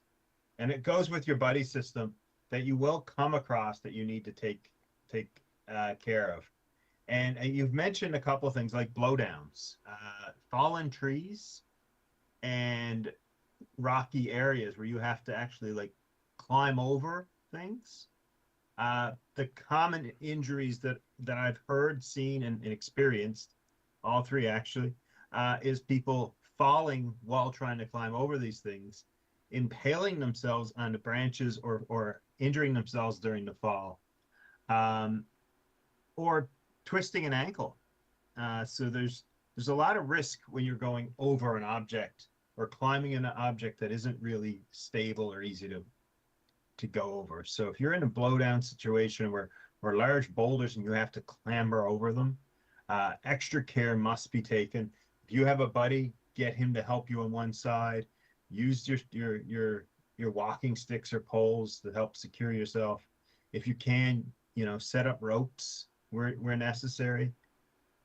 and it goes with your buddy system that you will come across that you need to take care of. And you've mentioned a couple of things like blowdowns, fallen trees, and rocky areas where you have to actually climb over things. The common injuries that I've heard, seen, and experienced, all three actually, is people falling while trying to climb over these things, impaling themselves onto branches or injuring themselves during the fall, or twisting an ankle. So there's a lot of risk when you're going over an object or climbing an object that isn't really stable or easy to go over. So if you're in a blowdown situation where large boulders and you have to clamber over them, extra care must be taken. If you have a buddy, get him to help you on one side. Use your walking sticks or poles to help secure yourself. If you can, set up ropes where necessary.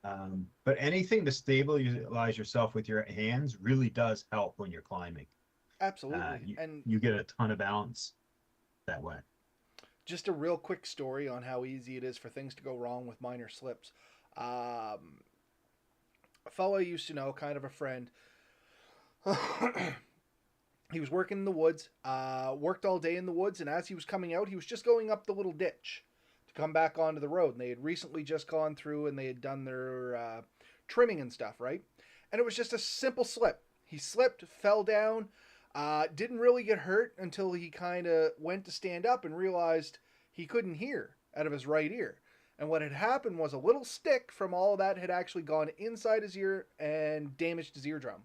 But anything to stabilize yourself with your hands really does help when you're climbing. Absolutely. And you get a ton of balance that way. Just a real quick story on how easy it is for things to go wrong with minor slips. A fellow I used to know, kind of a friend, he was working in the woods, worked all day in the woods, and as he was coming out, he was just going up the little ditch to come back onto the road. And they had recently just gone through and they had done their trimming and stuff, right? And it was just a simple slip. He slipped, fell down, didn't really get hurt until he kind of went to stand up and realized he couldn't hear out of his right ear. And what had happened was a little stick from all of that had actually gone inside his ear and damaged his eardrum.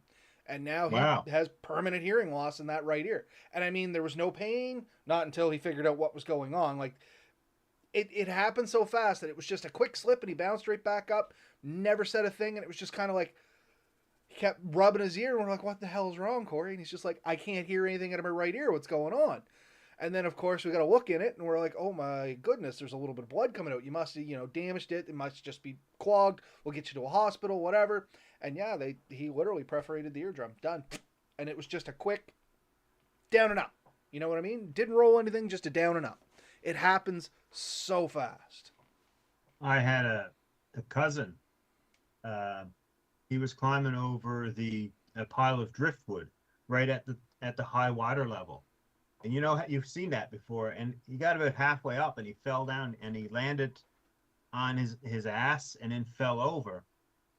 And now he Wow. has permanent hearing loss in that right ear. And I mean, there was no pain, not until he figured out what was going on. Like, it happened so fast that it was just a quick slip and he bounced right back up, never said a thing. And it was just kind of like, he kept rubbing his ear, and we're like, "What the hell is wrong, Corey?" And he's just like, "I can't hear anything out of my right ear. What's going on?" And then, of course, we got to look in it, and we're like, "Oh my goodness, there's a little bit of blood coming out. You must have, damaged it. It must just be clogged. We'll get you to a hospital, whatever." And yeah, he literally perforated the eardrum. Done. And it was just a quick down and up. You know what I mean? Didn't roll anything, just a down and up. It happens so fast. I had a cousin. Uh, he was climbing over a pile of driftwood right at the high water level. And you've seen that before. And he got about halfway up and he fell down and he landed on his ass and then fell over.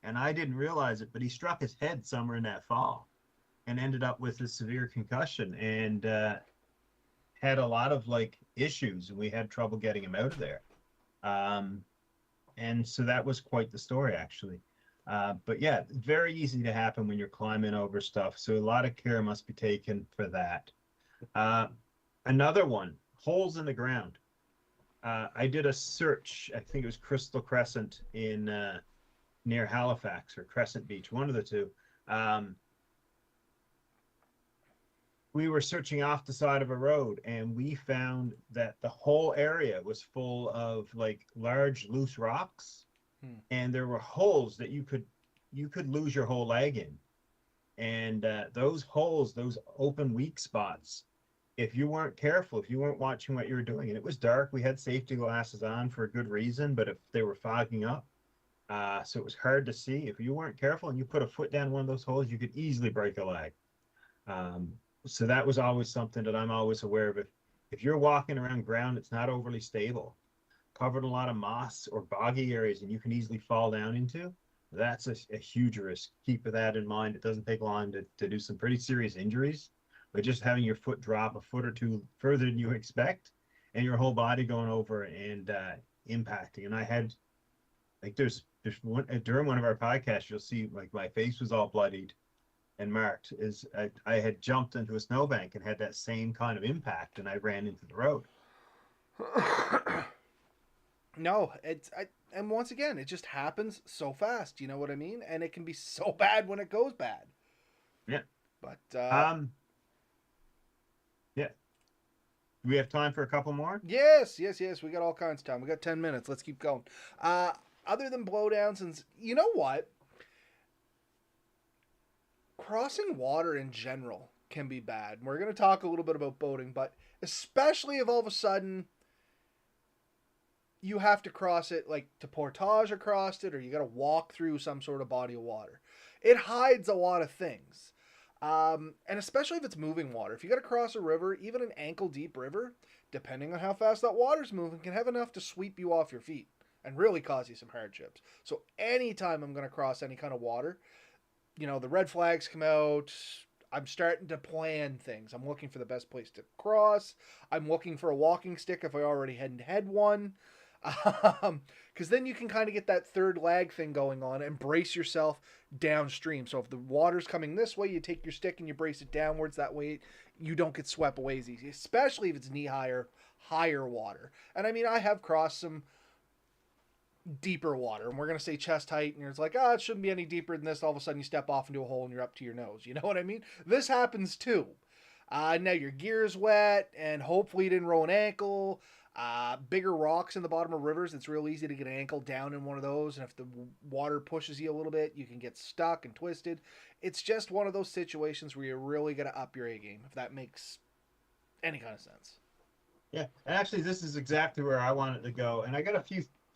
And I didn't realize it, but he struck his head somewhere in that fall and ended up with a severe concussion and had a lot of like issues, and we had trouble getting him out of there. And so that was quite the story, actually. But yeah, very easy to happen when you're climbing over stuff. So a lot of care must be taken for that. Another one, holes in the ground. I did a search, I think it was Crystal Crescent in near Halifax or Crescent Beach, one of the two. We were searching off the side of a road and we found that the whole area was full of like large loose rocks, and there were holes that you could lose your whole leg in. And those holes, those open weak spots, if you weren't careful, if you weren't watching what you were doing, and it was dark, we had safety glasses on for a good reason, but if they were fogging up, so it was hard to see. If you weren't careful and you put a foot down one of those holes, you could easily break a leg. So that was always something that I'm always aware of. If you're walking around ground that's not overly stable, covered in a lot of moss or boggy areas, and you can easily fall down into, that's a huge risk. Keep that in mind. It doesn't take long to do some pretty serious injuries, but just having your foot drop a foot or two further than you expect, and your whole body going over and impacting. And I had, like, there's one during one of our podcasts, you'll see like my face was all bloodied and marked. I had jumped into a snowbank and had that same kind of impact, and I ran into the road. No, and once again, it just happens so fast. You know what I mean? And it can be so bad when it goes bad. Yeah. But yeah. Do we have time for a couple more? yes. We got all kinds of time. We got 10 minutes. Let's keep going. Other than blowdowns, and you know what? Crossing water in general can be bad. We're going to talk a little bit about boating, but especially if all of a sudden you have to cross it, like to portage across it, or you got to walk through some sort of body of water. It hides a lot of things. And especially if it's moving water. If you got to cross a river, even an ankle deep river, depending on how fast that water's moving, can have enough to sweep you off your feet and really cause you some hardships. So anytime I'm going to cross any kind of water, the red flags come out. I'm starting to plan things. I'm looking for the best place to cross. I'm looking for a walking stick if I already had one. Because then you can kind of get that third lag thing going on and brace yourself downstream. So if the water's coming this way, you take your stick and you brace it downwards. That way you don't get swept away as easy, especially if it's knee-high or higher water. And I mean, I have crossed some deeper water, and we're going to say chest height, and it's like, it shouldn't be any deeper than this. All of a sudden you step off into a hole and you're up to your nose. You know what I mean? This happens too. Now your gear's wet, and hopefully you didn't roll an ankle. Bigger rocks in the bottom of rivers, it's real easy to get an ankle down in one of those, and if the water pushes you a little bit, you can get stuck and twisted. It's just one of those situations where you really got to up your A game, if that makes any kind of sense. Yeah, and actually this is exactly where I wanted to go, and I got a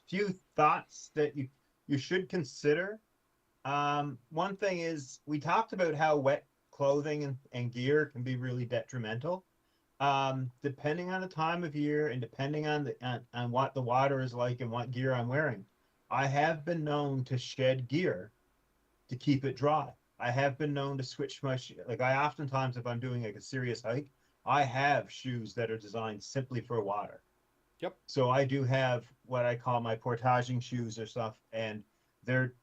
few thoughts that you should consider. One thing is, we talked about how wet clothing and gear can be really detrimental. Depending on the time of year and depending on what the water is like and what gear I'm wearing, I have been known to shed gear to keep it dry. I have been known to switch my like I oftentimes, if I'm doing like a serious hike, I have shoes that are designed simply for water. Yep. So I do have what I call my portaging shoes or stuff, and they're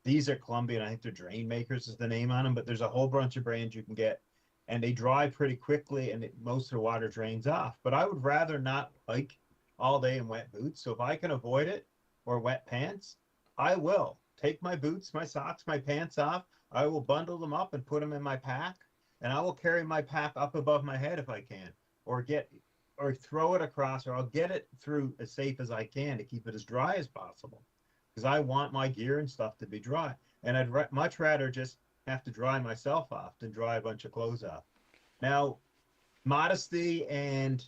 these are Colombian. I think they're Drain Makers is the name on them, but there's a whole bunch of brands you can get, and they dry pretty quickly, and most of the water drains off. But I would rather not hike all day in wet boots. So if I can avoid it or wet pants, I will take my boots, my socks, my pants off. I will bundle them up and put them in my pack, and I will carry my pack up above my head if I can, or get or throw it across, or I'll get it through as safe as I can to keep it as dry as possible. Because I want my gear and stuff to be dry. And I'd much rather just have to dry myself off than dry a bunch of clothes off. Now, modesty and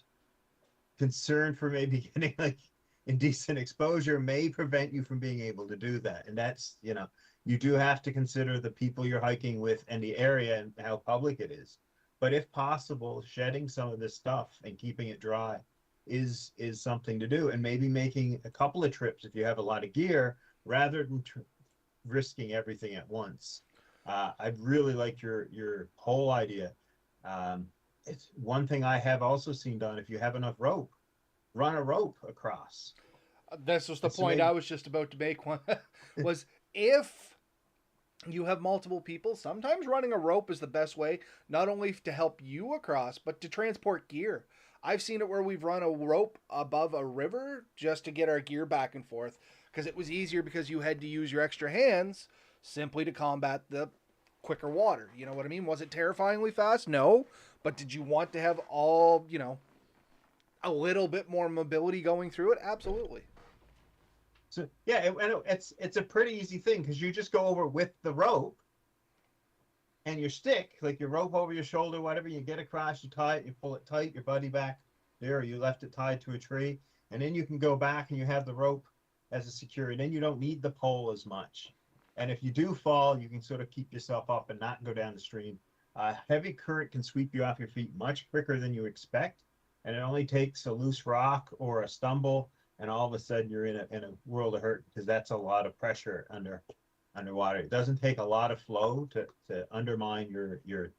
concern for maybe getting like indecent exposure may prevent you from being able to do that. And that's, you do have to consider the people you're hiking with and the area and how public it is. But if possible, shedding some of this stuff and keeping it dry is something to do. And maybe making a couple of trips if you have a lot of gear rather than risking everything at once. I really like your whole idea. It's one thing I have also seen done. If you have enough rope, run a rope across. This was the And so point I maybe, was just about to make. One was if you have multiple people, sometimes running a rope is the best way, not only to help you across, but to transport gear. I've seen it where we've run a rope above a river just to get our gear back and forth because it was easier because you had to use your extra hands simply to combat the quicker water. You know what I mean? Was it terrifyingly fast? No. But did you want to have all, a little bit more mobility going through it? Absolutely. so yeah, it's a pretty easy thing because you just go over with the rope and your stick, like your rope over your shoulder, whatever. You get across, you tie it, you pull it tight, your buddy back there, or you left it tied to a tree, and then you can go back and you have the rope as a security. Then you don't need the pole as much. And if you do fall, you can sort of keep yourself up and not go down the stream. Heavy current can sweep you off your feet much quicker than you expect, and it only takes a loose rock or a stumble, and all of a sudden you're in a world of hurt because that's a lot of pressure underwater. It doesn't take a lot of flow to undermine your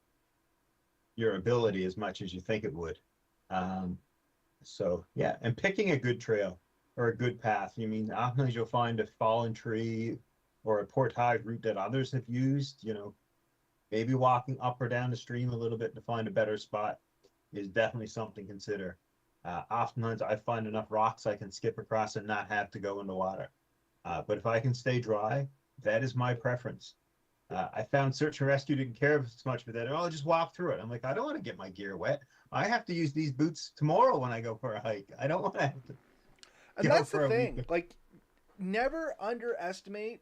ability as much as you think it would. Um, so yeah, and picking a good trail or a good path. You mean often you'll find a fallen tree or a portage route that others have used. Maybe walking up or down the stream a little bit to find a better spot is definitely something to consider. Oftentimes I find enough rocks I can skip across and not have to go in the water. But if I can stay dry, that is my preference. I found search and rescue didn't care as much for that. Oh, I'll just walk through it. I'm like, I don't want to get my gear wet. I have to use these boots tomorrow when I go for a hike. I don't want to have to And go that's the for a week. thing. Like, never underestimate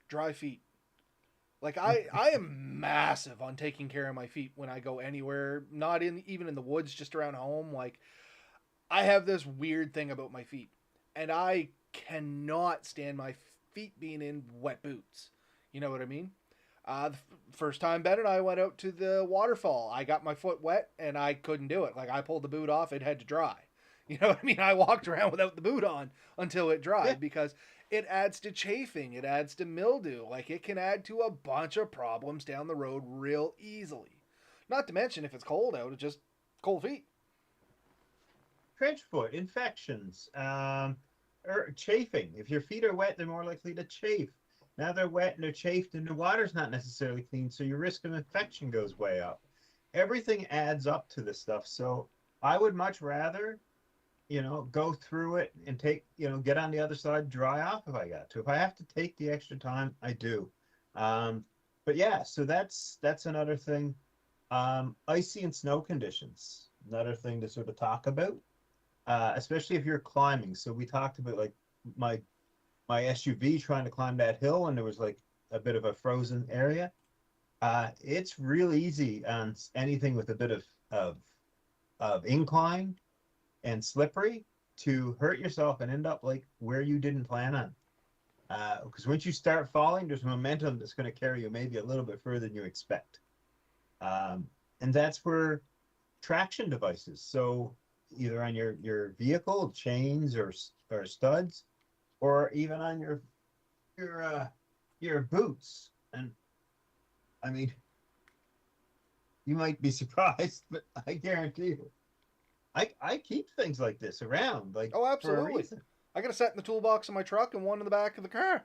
dry feet. Like I am massive on taking care of my feet when I go anywhere, not in even in the woods, just around home. Like I have this weird thing about my feet, and I cannot stand my feet being in wet boots. You know what I mean? The first time Ben and I went out to the waterfall, I got my foot wet and I couldn't do it. Like I pulled the boot off, it had to dry. You know what I mean? I walked around without the boot on until it Yeah, dried because it adds to chafing, it adds to mildew. Like it can add to a bunch of problems down the road real easily. Not to mention if it's cold out, it's just cold feet. trench foot, infections, or chafing. If your feet are wet, they're more likely to chafe. Now they're wet and they're chafed, and the water's not necessarily clean, so your risk of infection goes way up. Everything adds up to this stuff. So I would much rather, go through it and get on the other side, dry off if I got to. If I have to take the extra time, I do. Um, but yeah, so that's another thing. Icy and snow conditions, another thing to sort of talk about, especially if you're climbing. So we talked about like my my SUV trying to climb that hill, and there was like a bit of a frozen area. It's real easy on anything with a bit of incline and slippery to hurt yourself and end up like where you didn't plan on. Because once you start falling, there's momentum that's going to carry you maybe a little bit further than you expect. Um, and that's where traction devices. So either on your vehicle, chains or studs, or even on your your boots. And I mean, you might be surprised, but I guarantee you, I keep things like this around, like Oh, for a absolutely. reason. I got a set in the toolbox in my truck and one in the back of the car.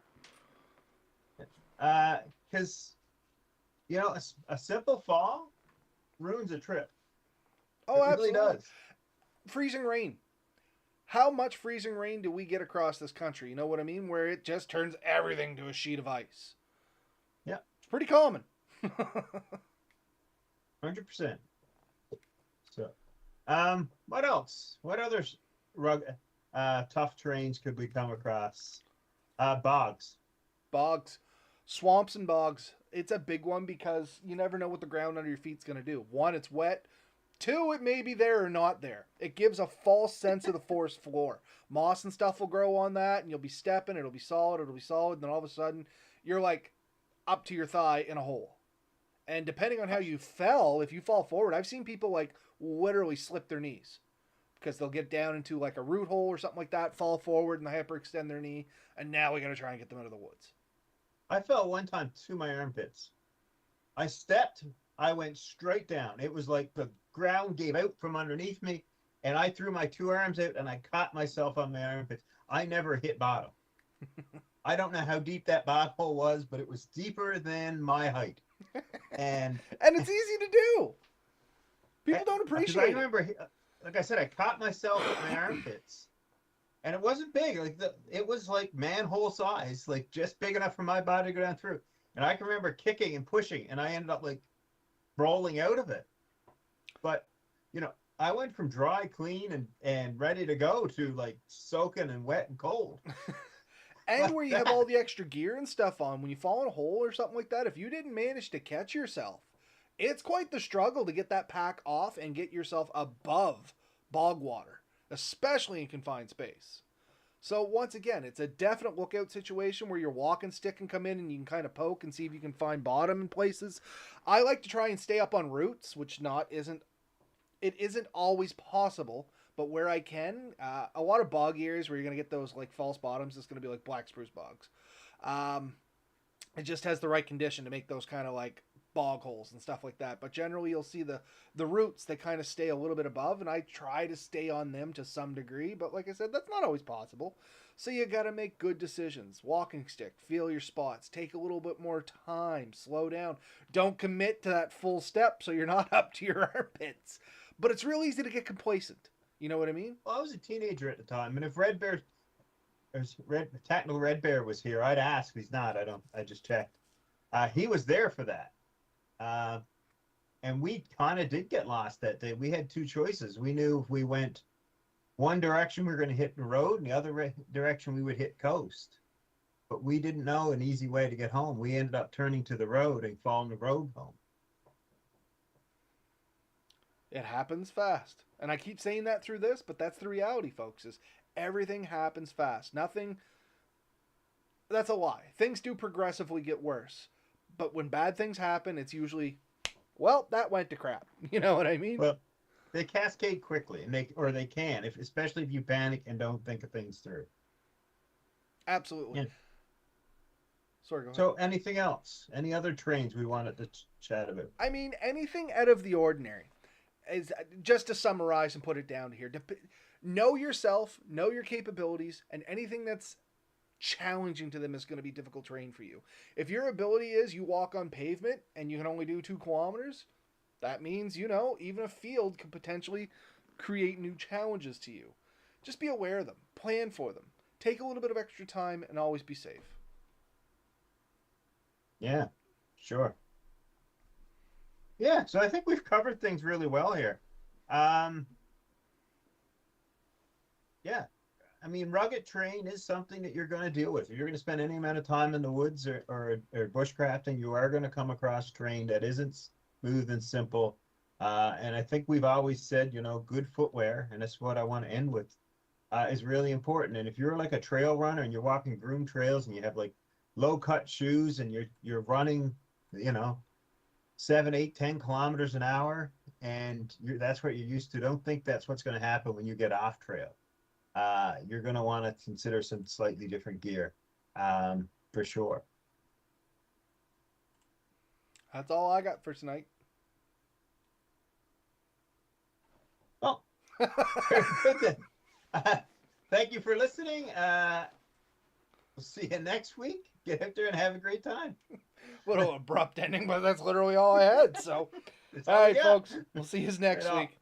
Because a simple fall ruins a trip. Oh, It really absolutely. does. Freezing rain. How much freezing rain do we get across this country? You know what I mean? Where it just turns everything to a sheet of ice. Yeah, It's pretty common. 100%. So, what else? What other rug, tough terrains could we come across? Bogs. Bogs, swamps and bogs. It's a big one because you never know what the ground under your feet's going to do. One, it's wet. Two, it may be there or not there. It gives a false sense of the forest floor. Moss and stuff will grow on that, and you'll be stepping. It'll be solid. And then all of a sudden, you're like up to your thigh in a hole. And depending on how you fell, if you fall forward, I've seen people like literally slip their knees because they'll get down into like a root hole or something like that, fall forward, and they hyperextend their knee. And now we got to try and get them out of the woods. I fell one time to my armpits. I stepped, I went straight down. It was like the ground gave out from underneath me, and I threw my two arms out and I caught myself on my armpits. I never hit bottom. I don't know how deep that bottom hole was, but it was deeper than my height. And And it's easy to do. People don't because I appreciate it. remember, like I said, I caught myself at my armpits, and it wasn't big. It was like manhole size, like just big enough for my body to go down through. And I can remember kicking and pushing, and I ended up like rolling out of it. But I went from dry, clean, and ready to go to like soaking and wet and cold. And Like where you have all that. the extra gear and stuff on, when you fall in a hole or something like that, if you didn't manage to catch yourself, it's quite the struggle to get that pack off and get yourself above bog water, especially in confined space. So once again, it's a definite lookout situation where your walking stick can come in and you can kind of poke and see if you can find bottom in places. I like to try and stay up on roots, which not isn't it isn't always possible, but where I can, a lot of bog areas where you're gonna get those like false bottoms, it's gonna be like black spruce bogs. Um, it just has the right condition to make those kind of like bog holes and stuff like that. But generally, you'll see the roots they kind of stay a little bit above, and I try to stay on them to some degree. But like I said, that's not always possible. So you got to make good decisions. Walking stick, feel your spots, take a little bit more time, slow down. Don't commit to that full step so you're not up to your armpits. But it's real easy to get complacent. You know what I mean? Well, I was a teenager at the time, and if Red Bear, there's Red Tactical Red Bear was here, I'd ask. He's not. I don't. I just checked. He was there for that. Uh, and we kind of did get lost that day. We had two choices. We knew if we went one direction, we were going to hit the road, and the other direction, we would hit coast. But we didn't know an easy way to get home. We ended up turning to the road and following the road home. It happens fast. And I keep saying that through this, but that's the reality, folks, is everything happens fast. Nothing that's a lie. Things do progressively get worse. But when bad things happen, it's usually well, that went to crap. You know what I mean? Well, they cascade quickly, and they can, if especially if you panic and don't think of things through. Absolutely. Yeah. Sorry, go ahead. So, anything else? Any other trains we wanted to chat about? I mean, anything out of the ordinary is just to summarize and put it down here. Know yourself, know your capabilities, and anything that's challenging to them is going to be difficult terrain for you. If your ability is you walk on pavement and you can only do 2 kilometers, that means, even a field could potentially create new challenges to you. Just be aware of them, plan for them, take a little bit of extra time, and always be safe. Yeah, sure. Yeah, so I think we've covered things really well here. Um, yeah, I mean, rugged terrain is something that you're going to deal with. If you're going to spend any amount of time in the woods or bushcrafting, you are going to come across terrain that isn't smooth and simple. And I think we've always said, good footwear, and that's what I want to end with, is really important. And if you're like a trail runner and you're walking groomed trails and you have like low cut shoes and you're running, 7, 8, 10 kilometers an hour, and that's what you're used to, don't think that's what's going to happen when you get off trail. You're going to want to consider some slightly different gear, for sure. That's all I got for tonight. Well, very good then. Thank you for listening. We'll see you next week. Get out there and have a great time. Little abrupt ending, but that's literally all I had. So, That's all all we right, got. folks. We'll see you next Right on. week.